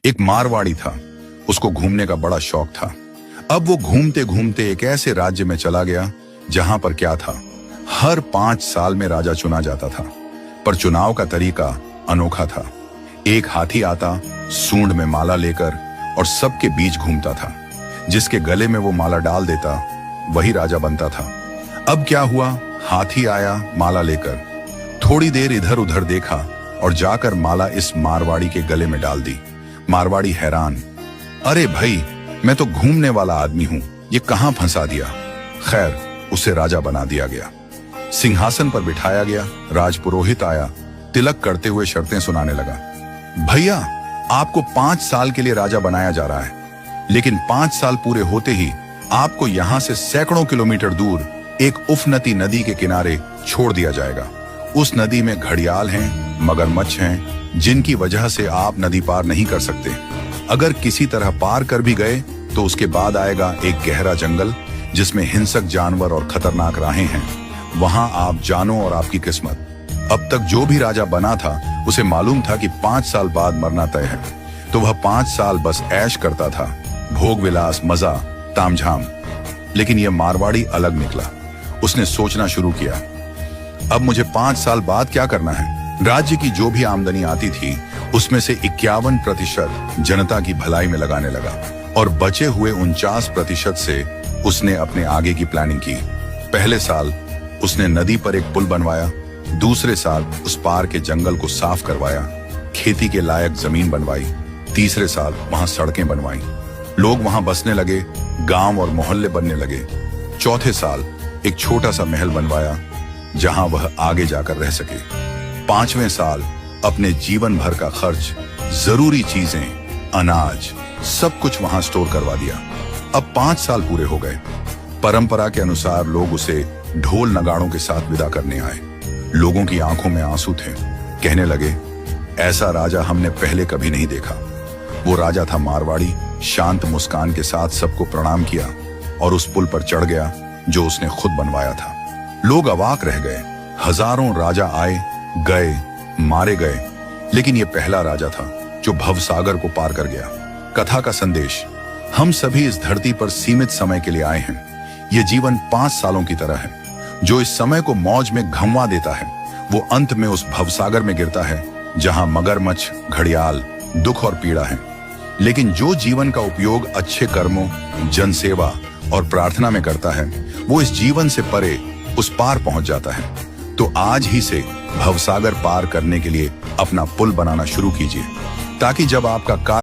एक मारवाड़ी था, उसको घूमने का बड़ा शौक था। अब वो घूमते घूमते एक ऐसे राज्य में चला गया जहां पर क्या था, हर 5 साल में राजा चुना जाता था, पर चुनाव का तरीका अनोखा था। एक हाथी आता सूंड में माला लेकर और सबके बीच घूमता था। जिसके गले में वो माला डाल देता वही राजा बनता था। अब क्या हुआ, हाथी आया माला लेकर, थोड़ी देर इधर उधर देखा और जाकर माला इस मारवाड़ी के गले में डाल दी। मारवाड़ी हैरान, अरे भाई, मैं तो घूमने वाला आदमी हूं, ये कहां फंसा दिया। खैर, उसे राजा बना दिया गया, सिंहासन पर बिठाया गया। राजपुरोहित आया, तिलक करते हुए शर्तें सुनाने लगा। भैया, आपको 5 साल के लिए राजा बनाया जा रहा है, लेकिन 5 साल पूरे होते ही आपको यहां से सैकड़ों किलोमीटर दूर एक उफनती नदी के किनारे छोड़ दिया जाएगा। उस नदी में घड़ियाल हैं, मगरमच्छ हैं, जिनकी वजह से आप नदी पार नहीं कर सकते। अगर किसी तरह पार कर भी गए तो उसके बाद आएगा एक गहरा जंगल जिसमें हिंसक जानवर और खतरनाक राहें हैं। वहां आप जानो और आपकी किस्मत। अब तक जो भी राजा बना था उसे मालूम था कि 5 साल बाद मरना तय है, तो वह 5 साल बस ऐश करता था, भोग विलास, मजा, तामझाम। लेकिन यह मारवाड़ी अलग निकला। उसने सोचना शुरू किया, अब मुझे 5 साल बाद क्या करना है। राज्य की जो भी आमदनी आती थी उसमें से 51% जनता की भलाई में लगाने लगा और बचे हुए 49% से उसने अपने आगे की प्लानिंग की। पहले साल उसने नदी पर एक पुल बनवाया, दूसरे साल उस पार के जंगल को साफ करवाया, खेती के लायक जमीन बनवाई, तीसरे साल वहां सड़कें बनवाई, लोग वहां बसने लगे, गांव और मोहल्ले बनने लगे। चौथे साल एक छोटा सा महल बनवाया जहां वह आगे जाकर रह सके। 5वें साल अपने जीवन भर का खर्च, जरूरी चीजें, अनाज, सब कुछ वहां स्टोर करवा दिया। अब 5 साल पूरे हो गए। परंपरा के अनुसार लोग उसे ढोल नगाड़ों के साथ विदा करने आए। लोगों की आंखों में आंसू थे। कहने लगे, ऐसा राजा हमने पहले कभी नहीं देखा। वो राजा था मारवाड़ी, शांत मुस्कान के साथ सबको प्रणाम किया और उस पुल पर चढ़ गया जो उसने खुद बनवाया था। लोग अवाक रह गए। हजारों राजा आए गए, मारे गए, लेकिन ये पहला राजा था जो भवसागर को पार कर गया। कथा का संदेश, हम सभी इस धरती पर सीमित समय के लिए आए हैं। ये जीवन 5 सालों की तरह है। जो इस समय को मौज में घमवा देता है वो अंत में उस भवसागर में गिरता है जहां मगरमच्छ, घड़ियाल, दुख और पीड़ा है। लेकिन जो जीवन का उपयोग अच्छे कर्मों, जनसेवा और प्रार्थना में करता है वो इस जीवन से परे उस पार पहुंच जाता है। तो आज ही से भवसागर पार करने के लिए अपना पुल बनाना शुरू कीजिए, ताकि जब आपका